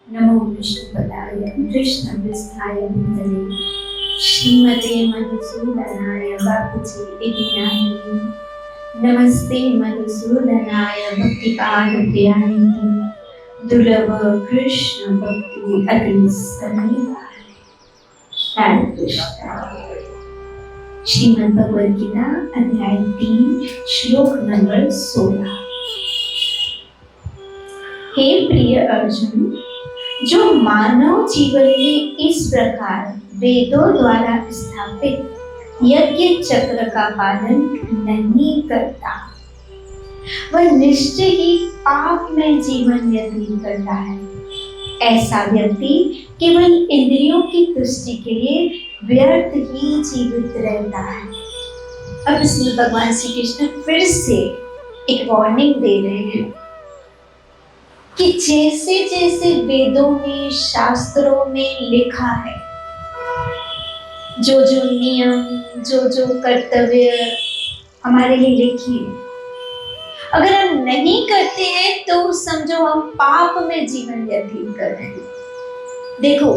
नमो विष्णुपदाय कृष्णपृष्ठाय भूतले श्रीमते मधुसूदनाय बापूजी इति नामिने। नमस्ते मधुसूदनाय भक्तिकारुण्यानिधि दुर्लभ कृष्ण भक्ति अति समीपाय। हरे कृष्ण। श्रीमद् भगवद गीता अध्याय 3 श्लोक नंबर 16। हे प्रिय अर्जुन, जो मानव जीवन में इस प्रकार वेदों द्वारा स्थापित यज्ञ चक्र का पालन नहीं करता, वह निश्चय ही पाप में जीवन व्यतीत करता है। ऐसा व्यक्ति केवल इंद्रियों की तुष्टि के लिए व्यर्थ ही जीवित रहता है। अब इसमें भगवान श्री कृष्ण फिर से एक वार्निंग दे रहे हैं कि जैसे जैसे वेदों में शास्त्रों में लिखा है, जो जो नियम जो जो कर्तव्य हमारे लिए लिखे हैं, अगर हम नहीं करते हैं तो समझो हम पाप में जीवन व्यतीत कर रहे हैं। देखो,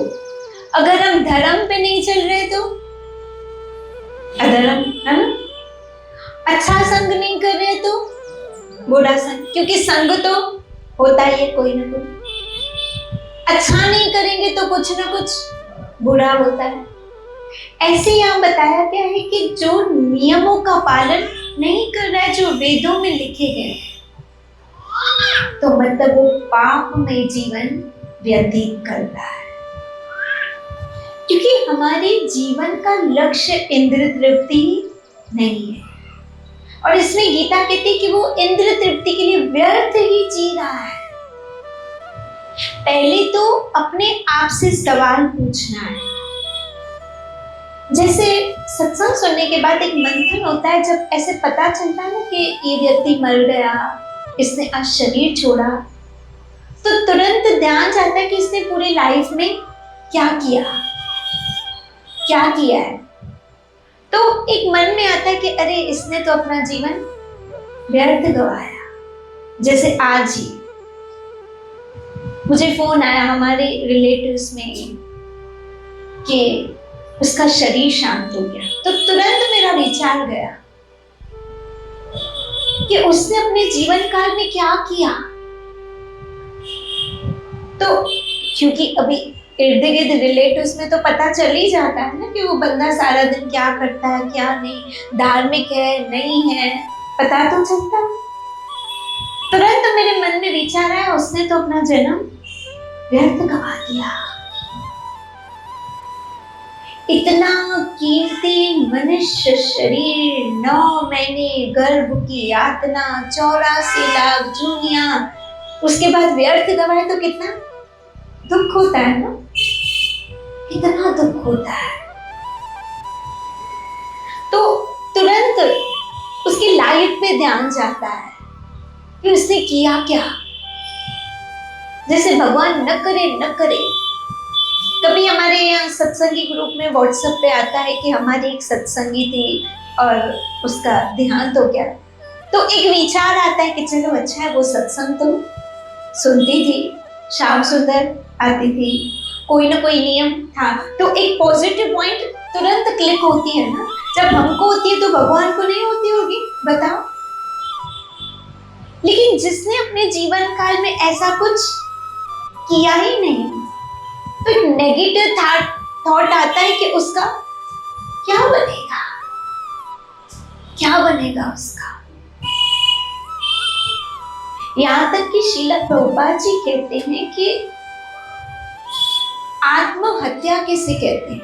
अगर हम धर्म पे नहीं चल रहे तो अधर्म है ना, अच्छा संग नहीं कर रहे तो बुरा संग, क्योंकि संग तो होता ही है कोई ना कोई। अच्छा नहीं करेंगे तो कुछ ना कुछ बुरा होता है। ऐसे यहाँ बताया गया है कि जो नियमों का पालन नहीं कर रहा है, जो वेदों में लिखे गए, तो मतलब वो पाप में जीवन व्यतीत करता है। क्योंकि हमारे जीवन का लक्ष्य इंद्र तृप्ति नहीं है, और इसमें गीता कहती है कि वो इंद्र तृप्ति के लिए व्यर्थ ही जी रहा है। पहले तो अपने आप से सवाल पूछना है। जैसे सत्संग सुनने के बाद एक मंथन होता है, जब ऐसे पता चलता है ना कि ये व्यक्ति मर गया, इसने आज शरीर छोड़ा, तो तुरंत ध्यान जाता है कि इसने पूरी लाइफ में क्या किया है। तो एक मन में आता है कि अरे इसने तो अपना जीवन व्यर्थ गवाया। जैसे आज ही मुझे फोन आया हमारे रिलेटिव्स में कि उसका शरीर शांत हो गया, तो तुरंत मेरा विचार गया कि उसने अपने जीवन काल में क्या किया। तो क्योंकि अभी इर्द गिर्द रिलेटिव्स में तो पता चल ही जाता है ना कि वो बंदा सारा दिन क्या करता है, क्या नहीं, धार्मिक है नहीं है, पता तो चलता है। तुरंत मेरे मन में विचार आया, उसने तो अपना जन्म व्यर्थ गवा दिया। इतना कीमती मनुष्य शरीर, 9 महीने गर्भ की यातना, 84 लाख जूनिया, उसके बाद व्यर्थ गवाए तो कितना दुख होता है ना, कितना दुख होता है। तो तुरंत उसकी लाइफ पे ध्यान जाता है कि उसने किया क्या। जैसे भगवान न करे। कभी हमारे यहाँ सत्संगी ग्रुप में व्हाट्सएप पे आता है कि हमारी एक सत्संगी थी और उसका देहांत हो गया, तो एक विचार आता है कि चलो अच्छा है, वो सत्संग तो सुनती थी, श्याम सुंदर आती थी, कोई ना कोई नियम था, तो एक पॉजिटिव पॉइंट तुरंत क्लिक होती है ना। जब हमको होती है तो भगवान को नहीं होती होगी, बताओ। लेकिन जिसने अपने जीवन काल में ऐसा कुछ किया ही नहीं, तो एक नेगेटिव थॉट आता है कि उसका क्या बनेगा उसका। यहाँ तक कि श्रील प्रभुपाद जी कहते हैं कि आत्महत्या किसे कहते हैं।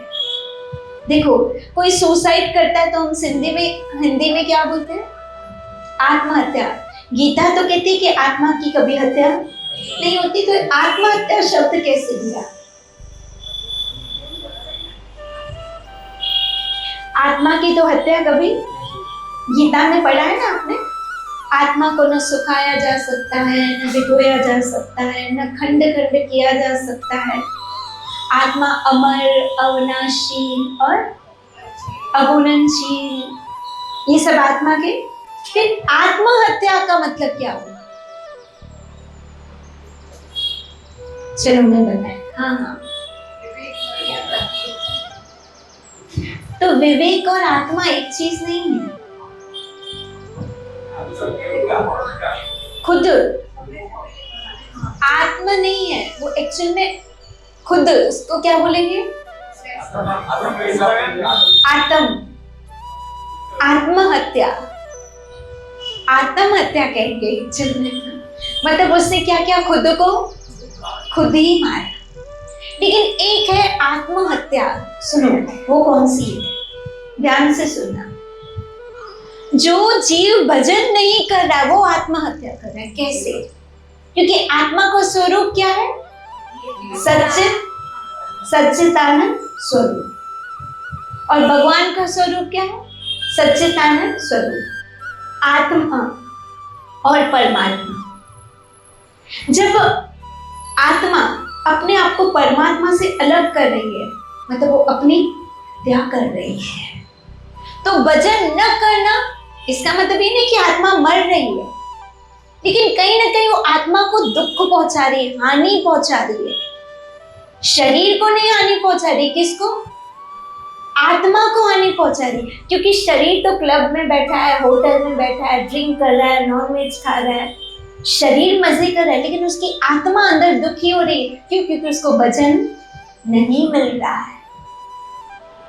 देखो, कोई सुसाइड करता है तो हम हिंदी में क्या बोलते हैं, आत्महत्या। गीता तो कहती है कि आत्मा की कभी हत्या नहीं होती, तो आत्महत्या शब्द कैसे दिया। आत्मा की तो हत्या कभी, गीता में पढ़ा है ना आपने, आत्मा को न सुखाया जा सकता है, न भिगोया जा सकता है, न खंड खंड किया जा सकता है। आत्मा अमर, अविनाशी और अगुणनशील, ये सब आत्मा के। फिर आत्महत्या का मतलब क्या हुआ। चलो मैं बताए। हाँ हाँ, तो विवेक और आत्मा एक चीज नहीं है। खुद आत्मा नहीं है वो, एक्चुअल में खुद उसको क्या बोलेंगे? आत्म, आत्महत्या, आत्महत्या कहेंगे एक्चुअल में। मतलब उसने क्या किया? खुद को खुद ही मारा। लेकिन एक है आत्महत्या, सुनो वो कौन सी है, ध्यान से सुनना। जो जीव भजन नहीं कर रहा वो आत्महत्या कर रहा है। कैसे? क्योंकि आत्मा का स्वरूप क्या है? सच्चित, सच्चिदानंद स्वरूप। और भगवान का स्वरूप क्या है? सच्चिदानंद स्वरूप। आत्मा और परमात्मा, जब आत्मा अपने आप को परमात्मा से अलग कर रही है, मतलब वो अपनी हत्या कर रही है, तो भजन न करना इसका मतलब ये नहीं कि आत्मा मर रही है, लेकिन कहीं ना कहीं वो आत्मा को दुख पहुंचा रही है, हानि पहुंचा रही है। शरीर को नहीं हानि पहुंचा रही, किसको? आत्मा को हानि पहुंचा रही है। क्योंकि शरीर तो क्लब में बैठा है, होटल में बैठा है, ड्रिंक कर रहा है, नॉनवेज खा रहा है, शरीर मजे कर रहा है, लेकिन उसकी आत्मा अंदर दुखी हो रही है। क्यों? क्योंकि उसको भजन नहीं मिल रहा है।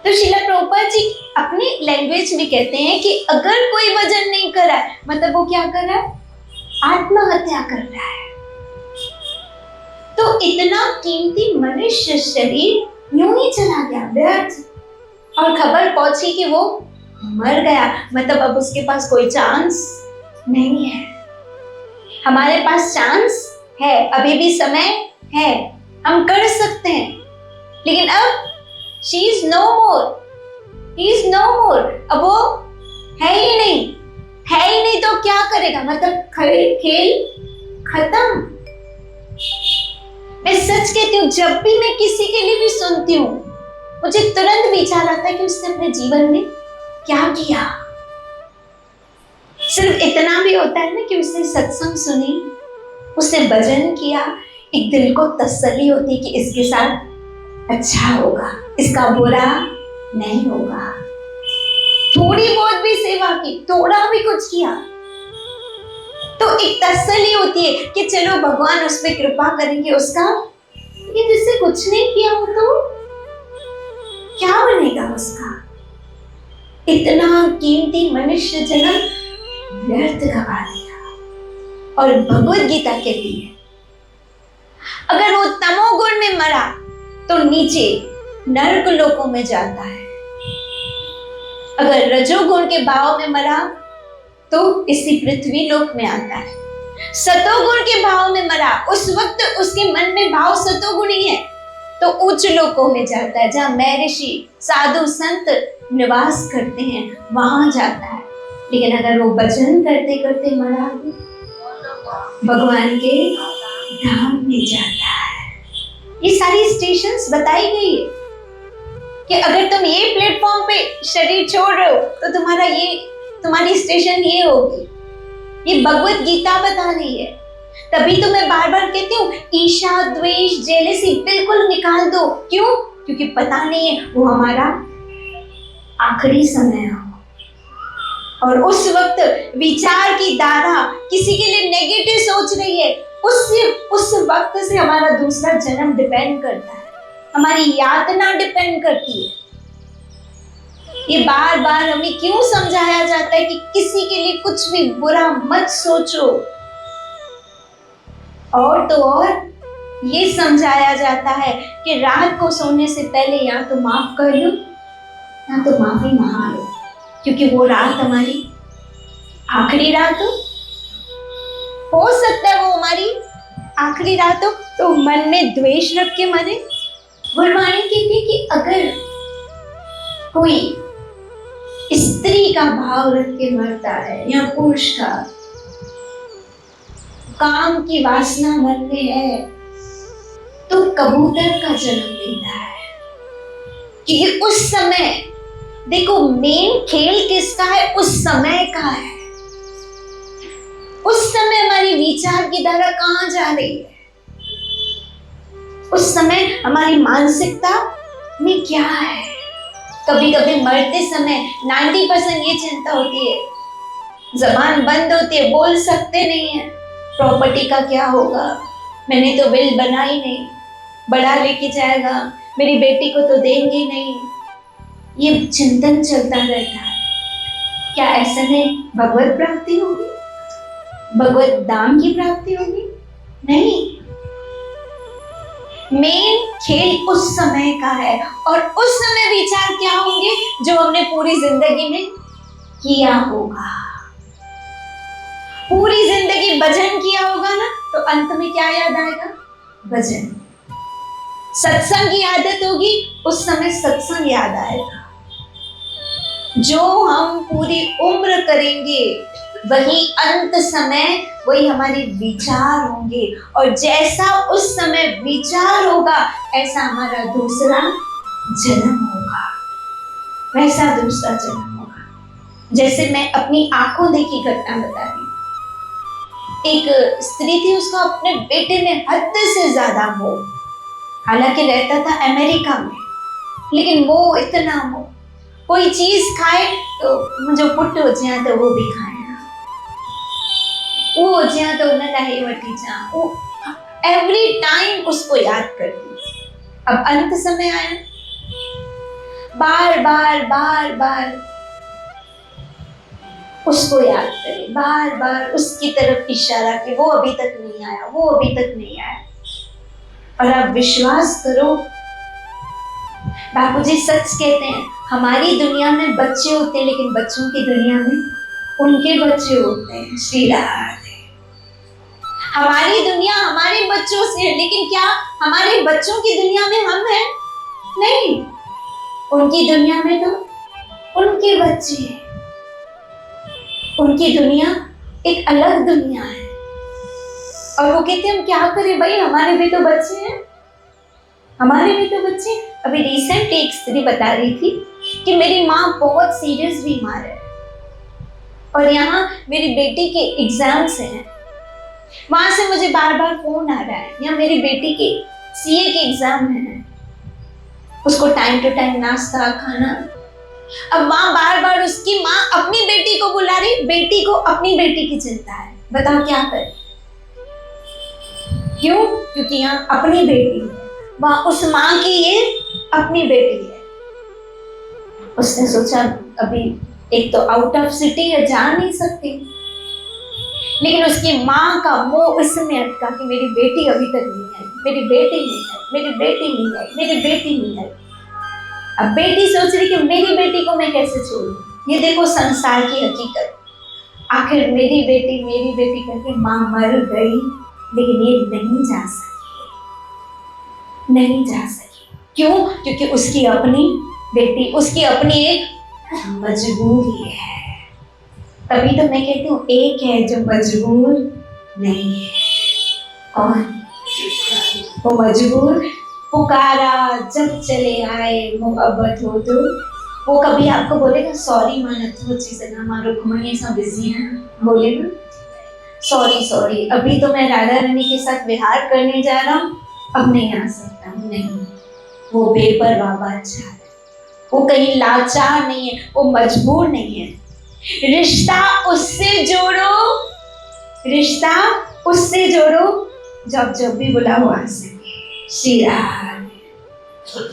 तो श्रील प्रभुपाद जी अपनी लैंग्वेज में कहते हैं कि अगर कोई भजन नहीं कर रहा है, मतलब वो क्या कर रहा है? आत्महत्या कर रहा है। तो इतना कीमती मनुष्य शरीर यूं ही चला गया व्यर्थ, और खबर पहुंची कि वो मर गया। मतलब अब उसके पास कोई चांस नहीं है। हमारे पास चांस है, अभी भी समय है, हम कर सकते हैं, लेकिन अब she is no more, he is no more, अब वो है ही नहीं तो क्या करेगा? मतलब खेल खत्म। मैं सच कहती हूँ, जब भी मैं किसी के लिए भी सुनती हूँ, मुझे तुरंत विचार आता है कि उसने अपने जीवन में क्या किया। सिर्फ इतना भी होता है ना कि उसने सत्संग सुनी, उसने भजन किया, एक दिल को तसल्ली होती है कि इसके साथ अच्छा होगा, इसका बुरा नहीं होगा। थोड़ी बहुत भी सेवा की, थोड़ा भी कुछ किया, तो एक तसल्ली होती है कि चलो भगवान उस पर कृपा करेंगे। उसका ये जिससे कुछ नहीं किया हो तो क्या बनेगा उसका? इतना कीमती मनुष्य जन्म व्यर्थ गवा दिया। और भगवत गीता कहती है, अगर वो तमोगुण में मरा तो नीचे नरक लोकों में जाता है, अगर रजोगुण के भाव में मरा तो इसी पृथ्वी लोक में आता है, सतोगुण के भाव में मरा, उस वक्त उसके मन में भाव सतोगुणी है, तो उच्च लोकों में जाता है, जहाँ महर्षि साधु संत निवास करते हैं, वहां जाता है। लेकिन अगर वो भजन करते करते मरा भगवान के धाम में जाता है। ये सारी स्टेशंस बताई गई है कि अगर तुम ये प्लेटफॉर्म पे शरीर छोड़ रहे हो तो तुम्हारी स्टेशन ये होगी। ये भगवत गीता बता रही है। तभी तो मैं बार बार कहती हूँ, ईर्ष्या, द्वेष, जेलसी बिल्कुल निकाल दो। क्यों? क्योंकि पता नहीं है वो हमारा आखिरी समय हो, और उस वक्त विचार की धारा किसी के लिए नेगेटिव सोच रही है, उस वक्त से हमारा दूसरा जन्म डिपेंड करता है, हमारी यातना डिपेंड करती है। ये बार बार हमें क्यों समझाया जाता है कि किसी के लिए कुछ भी बुरा मत सोचो, और तो और ये समझाया जाता है कि रात को सोने से पहले या तो माफ कर लो या तो माफी मांग लो, क्योंकि वो रात हमारी आखिरी रात हो सकता है वो हमारी आखिरी रात हो। तो मन में द्वेष रख के मरे। गुरबाणी कहती है कि अगर कोई स्त्री का भाव रख के मरता है या पुरुष का, काम की वासना मन में है, तो कबूतर का जन्म लेता है। क्योंकि उस समय देखो, मेन खेल किसका है? उस समय का है। उस समय हमारी विचार की धारा कहाँ जा रही है? उस समय हमारी मानसिकता में क्या है। कभी कभी मरते समय 90% ये चिंता होती है, जबान बंद होती है, बोल सकते नहीं है, प्रॉपर्टी का क्या होगा, मैंने तो विल बना ही नहीं, बड़ा लेके जाएगा, मेरी बेटी को तो देंगे नहीं, ये चिंतन चलता रहता है। क्या ऐसे में भगवत प्राप्ति होगी, भगवत धाम की प्राप्ति होगी? नहीं। मेन खेल उस समय का है, और उस समय विचार क्या होंगे जो हमने पूरी जिंदगी में किया होगा। पूरी जिंदगी भजन किया होगा ना, तो अंत में क्या याद आएगा? भजन। सत्संग की आदत होगी, उस समय सत्संग याद आएगा। जो हम पूरी उम्र करेंगे वही अंत समय, वही हमारे विचार होंगे, और जैसा उस समय विचार होगा ऐसा हमारा दूसरा जन्म होगा, वैसा दूसरा जन्म होगा। जैसे मैं अपनी आंखों देखी घटना बता रही हूँ। एक स्त्री थी, उसका अपने बेटे में हद से ज्यादा मोह, हालांकि रहता था अमेरिका में, लेकिन वो इतना मोह, कोई चीज खाए तो मुझे पुट हो जाए तो वो भी खाए, वो हो जाए तो न लाहे वटी जा, वो एवरी टाइम उसको याद करती थी। अब अंत समय आया, बार बार बार बार उसको याद करे, बार बार उसकी तरफ इशारा कि वो अभी तक नहीं आया, वो अभी तक नहीं आया। और आप विश्वास करो, बापूजी सच कहते हैं, हमारी दुनिया में बच्चे होते हैं, लेकिन बच्चों की दुनिया में उनके बच्चे होते हैं। श्री राधे। हमारी दुनिया हमारे बच्चों से है, लेकिन क्या हमारे बच्चों की दुनिया में हम हैं? नहीं, उनकी दुनिया में तो उनके बच्चे हैं। उनकी दुनिया एक अलग दुनिया है, और वो कहते हैं हम क्या करें भाई, हमारे भी तो बच्चे हैं, हमारे भी तो बच्चे। अभी रिसेंट एक स्त्री बता रही थी कि मेरी माँ बहुत सीरियस बीमार है, और यहाँ मेरी बेटी के एग्जाम्स हैं, वहां से मुझे बार बार फोन आ रहा है, या मेरी बेटी के सीए के एग्जाम है, उसको टाइम टू टाइम नाश्ता खाना। अब वहां बार बार उसकी माँ अपनी बेटी को बुला रही, बेटी को अपनी बेटी की चिंता है। बताओ क्या करे? क्यों? क्योंकि यहाँ अपनी बेटी है, वहां उस माँ की ये अपनी बेटी है। उसने सोचा अभी एक तो आउट ऑफ सिटी है, जा नहीं सकती, लेकिन उसकी माँ का मोह इसमें अटका कि मेरी बेटी अभी तक नहीं आई, मेरी बेटी नहीं आई, मेरी बेटी नहीं आई, मेरी बेटी नहीं आई। अब बेटी सोच रही कि मेरी बेटी को मैं कैसे छोड़ूं। ये देखो संसार की हकीकत, आखिर मेरी बेटी करके माँ मर गई, लेकिन ये नहीं जा सकी, नहीं जा सकी। क्यों? क्योंकि उसकी अपनी बेटी, उसकी अपनी एक मजबूरी है। तभी तो मैं कहती हूँ, एक है जो मजबूर नहीं है, और वो मजबूर पुकारा जब चले आए मोहब्बत हो तो। वो कभी आपको बोलेगा सॉरी माना तो चीज़ ना मारो, घुमाइए सब बिजी हैं, बोलेगा सॉरी सॉरी, अभी तो मैं राधा रानी के साथ विहार करने जा रहा हूँ, अब नहीं आ सकता हूँ। नहीं, वो बेपरवाह बादशाह है, वो कहीं लाचार नहीं है, वो मजबूर नहीं है। रिश्ता उससे जोड़ो, रिश्ता उससे जोड़ो जब भी बुलाओ आ सके। श्री राधे।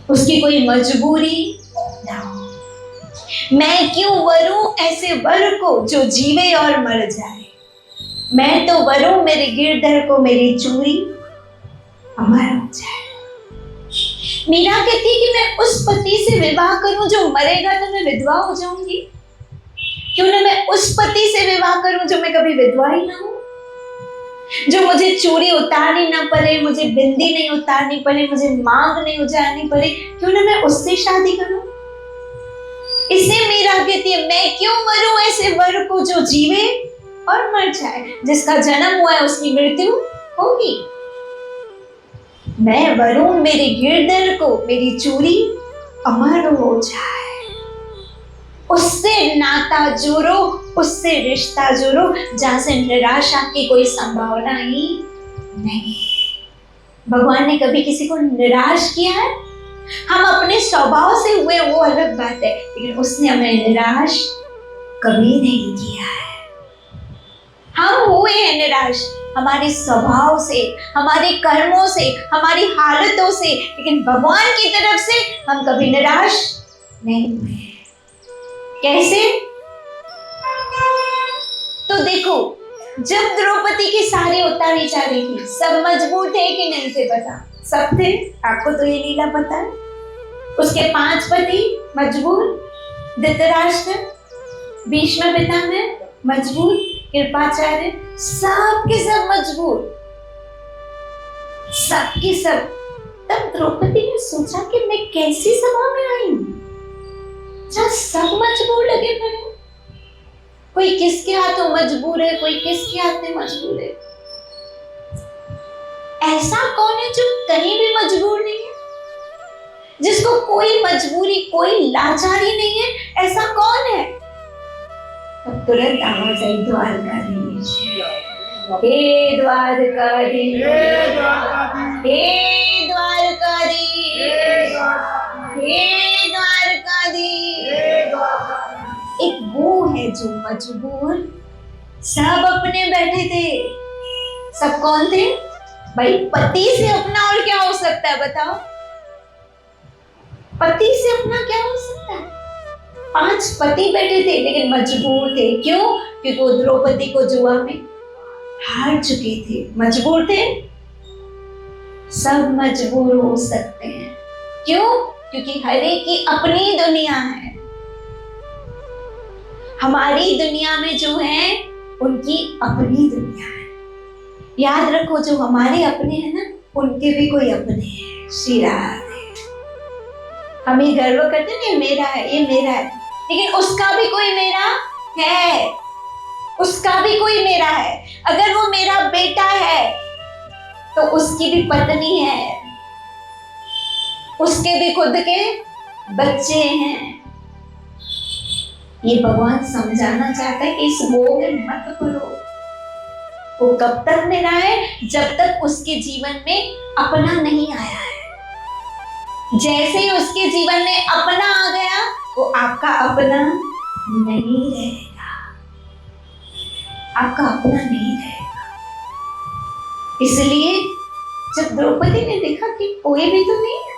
उसकी कोई मजबूरी ना हो। मैं क्यों वरूं ऐसे वर को जो जीवे और मर जाए, मैं तो वरूं मेरे गिरधर को मेरी चूड़ी अमर हो जाए। मीरा कहती है कि मैं उस पति से विवाह करूं जो मरेगा तो मैं विधवा हो जाऊंगी, क्यों ना मैं उस पति से विवाह करूं जो मैं कभी विधवा ही ना हूं, जो मुझे चूड़ी उतारनी ना पड़े, मुझे बिंदी नहीं उतारनी पड़े, मुझे मांग नहीं उजाड़नी पड़े, क्यों ना मैं उससे शादी करूं। इसे मीरा कहती है, मैं क्यों मरूं ऐसे वर को जो जीवे और मर जाए, जिसका जन्म हुआ है उसकी मृत्यु होगी। मैं वरूं मेरे गिरधर को मेरी चूड़ी अमर हो जाए। उससे नाता जोड़ो, उससे रिश्ता जोड़ो जहां से निराशा की कोई संभावना ही नहीं। भगवान ने कभी किसी को निराश किया है? हम अपने स्वभाव से हुए वो अलग बात है, लेकिन उसने हमें निराश कभी नहीं किया है। हम हुए हैं निराश हमारे स्वभाव से, हमारे कर्मों से, हमारी हालतों से, लेकिन भगवान की तरफ से हम कभी निराश नहीं हुए। कैसे? तो देखो, जब द्रौपदी की सारी उतारी जा रही थी, सब मजबूर थे कि नहीं थे? पता सब थे। आपको तो ये लीला पता है। उसके 5 पति मजबूर, धृतराष्ट्र, भीष्म पितामह मजबूर, कृपाचार्य, सब के सब मजबूर, सब के सब। तब द्रौपदी ने सोचा कि मैं कैसी सभा में आई हूं जहां सब मजबूर लगे पड़े। कोई किसके हाथों मजबूर है, कोई किसके हाथ में मजबूर है। ऐसा कौन है जो कहीं भी मजबूर नहीं है, जिसको कोई मजबूरी, कोई लाचारी नहीं है? ऐसा कौन है? तब तुरंत आवाज आई, द्वारकाधीश, हे द्वारकाधीश, हे द्वारकाधीश, हे द्वारकाधीश। एक वो है जो मजबूर, सब अपने बैठे थे। सब कौन थे भाई? पति से अपना और क्या हो सकता है बताओ? पति से अपना क्या हो सकता है? 5 पति बैठे थे लेकिन मजबूर थे। क्यों? क्योंकि वो द्रौपदी को जुआ में हार चुके थे। मजबूर थे। सब मजबूर हो सकते हैं। क्यों? क्योंकि हर एक की अपनी दुनिया है। हमारी दुनिया में जो है उनकी अपनी दुनिया है। याद रखो, जो हमारे अपने हैं ना, उनके भी कोई अपने हैं। श्री राधे। हम ये गर्व करते हैं, ये मेरा है, ये मेरा है, लेकिन उसका भी कोई मेरा है, उसका भी कोई मेरा है। अगर वो मेरा बेटा है तो उसकी भी पत्नी है, उसके भी खुद के बच्चे हैं। ये भगवान समझाना चाहता है कि इस मोह में मत पड़ो। वो कब तक मेरा है? जब तक उसके जीवन में अपना नहीं आया है। जैसे ही उसके जीवन में अपना आ गया, वो आपका अपना नहीं रहेगा, आपका अपना नहीं रहेगा। इसलिए जब द्रौपदी ने देखा कि कोई भी तो नहीं है,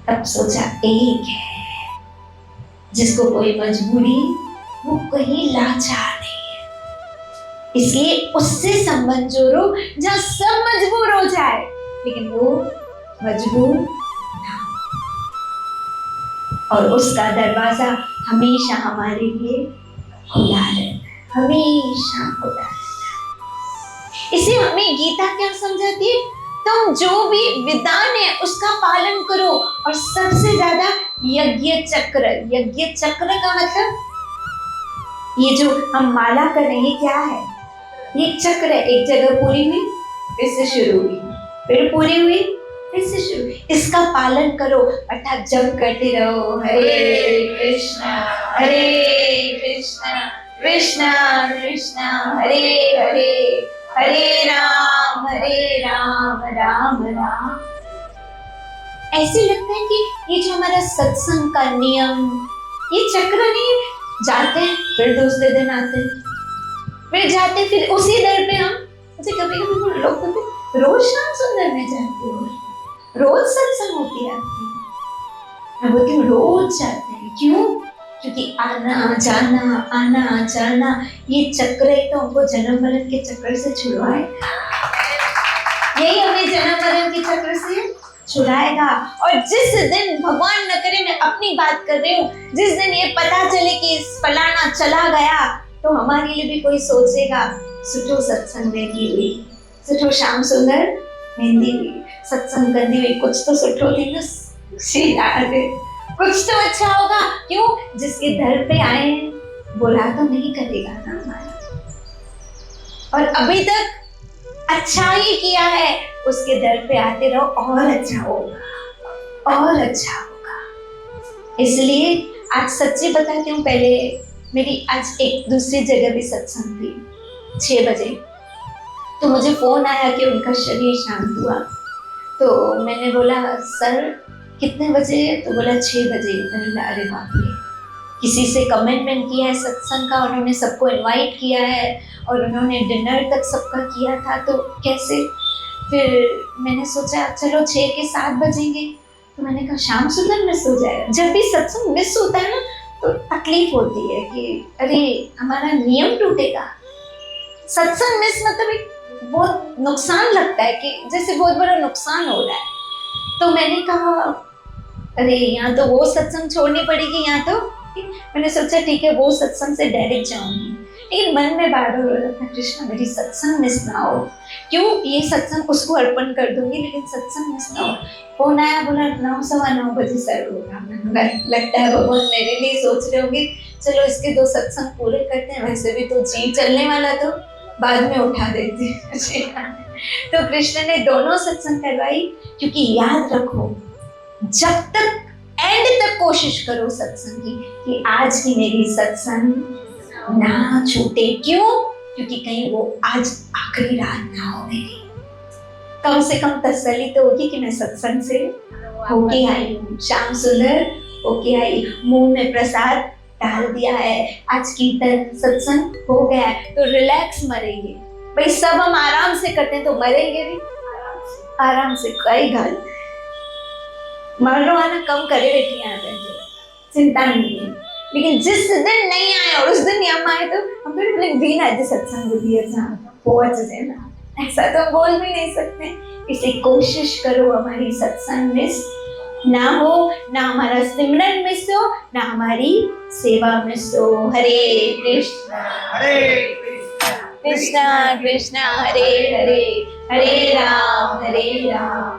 तब सोचा एक है जिसको कोई मजबूरी, वो कहीं लाचार नहीं है, इसलिए उससे संबंध जोड़ो जहां सब मजबूर हो जाए लेकिन वो मजबूर ना हो। और उसका दरवाजा हमेशा हमारे लिए खुला रहता है, हमेशा खुला रहता है। इसे हमें गीता क्या समझाती है? तुम जो भी विधान है उसका पालन करो, और सबसे ज्यादा यज्ञ चक्र। यज्ञ चक्र का मतलब ये जो हम माला कर रहे हैं, ये क्या है? ये चक्र है। एक जगह पूरी हुई, फिर से शुरू हुई, फिर पूरी हुई, फिर से शुरू। इसका पालन करो, अर्थात जप करते रहो, हरे कृष्णा कृष्णा कृष्णा हरे हरे, हरे राम राम राम। ऐसे लगता है कि ये जो हमारा सत्संग का नियम, ये चक्र नहीं। जाते हैं फिर दूसरे दिन आते हैं, फिर जाते हैं, फिर उसी दर पे हम। मुझे कभी कभी लोग कहते रोज श्याम सुंदर में जाते हो, रोज सत्संग होती है आपकी? मैं बोलती हूँ रोज जाते हैं। क्यों? क्योंकि आना जाना ये चक्र ही तो हमको जन्म मरण के चक्र से छुड़वाएगा। यही हमें जन्म मरण के चक्र से छुड़ाएगा। और जिस दिन, भगवान न करे मैं अपनी बात कर रही हूँ, जिस दिन ये पता चले कि फलाना चला गया, तो हमारे लिए भी कोई सोचेगा सुठो सत्संग की हुई, सुठो श्याम सुंदर मेहंदी हुई, सत्संग करनी हुई, कुछ तो सुठो थी ना, कुछ तो अच्छा होगा। क्यों? जिसके दर पे आए बुरा तो नहीं करेगा ना हमारा। और अभी तक अच्छा ही किया है, उसके दर पे आते रहो, और अच्छा होगा, और अच्छा होगा। इसलिए आज सच्ची बताती हूँ, पहले मेरी आज एक दूसरी जगह भी सत्संग थी 6 बजे, तो मुझे फ़ोन आया कि उनका शरीर शांत हुआ। तो मैंने बोला सर कितने बजे? तो बोला 6 बजे। मैंने बोला अरे बाप रे, किसी से कमिटमेंट किया है सत्संग का, उन्होंने सबको इनवाइट किया है और उन्होंने डिनर तक सबका किया था, तो कैसे? फिर मैंने सोचा चलो 6 के 7 बजेंगे। तो मैंने कहा शाम सुंदर मिस हो जाएगा। जब भी सत्संग मिस होता है ना तो तकलीफ होती है कि अरे हमारा नियम टूटेगा। सत्संग मिस मतलब एक बहुत नुकसान लगता है कि जैसे बहुत बड़ा नुकसान हो रहा है। तो मैंने कहा अरे यहाँ तो वो सत्संग छोड़नी पड़ेगी, यहाँ तो मैंने सोचा ठीक है वो सत्संग से डायरेक्ट जाऊंगी। लेकिन मन में बार बार हो रहा था कृष्णा मेरी सत्संग मिस ना हो, क्यों ये सत्संग उसको अर्पण कर दूंगी लेकिन सत्संग मिस ना हो। फोन आया, बोला 9:15 बजे सर होगा। लगता है भगवान मेरे लिए सोच रहे होंगे चलो इसके 2 सत्संग पूरे करते हैं, वैसे भी तो जी चलने वाला तो बाद में उठा देते। तो कृष्ण ने दोनों सत्संग करवाई, क्योंकि याद रखो जब तक एंड तक कोशिश करो सत्संग की कि आज की मेरी सत्संग ना छूटे। क्यों? क्योंकि कहीं वो आज आखिरी रात ना हो मेरी। कम से कम तसल्ली तो होगी कि मैं सत्संग से होके आई हूँ, श्याम सुंदर होके आई, मुंह में प्रसाद डाल दिया है, आज कीर्तन सत्संग हो गया है, तो रिलैक्स मरेंगे। भाई सब हम आराम से करते हैं तो मरेंगे भी आराम से, कोई गल मरना कम करे बैठी यहाँ पे, चिंता नहीं है। लेकिन जिस दिन नहीं आए और उस दिन हम आए तो हम फिर दिन आए थे सत्संग दिए पहुंच जाना, ऐसा तो हम बोल भी नहीं सकते। इसे कोशिश करो हमारी सत्संग मिस ना हो, ना हमारा सिमरन मिस हो, ना हमारी सेवा मिस हो। हरे कृष्णा कृष्णा कृष्णा हरे हरे, हरे राम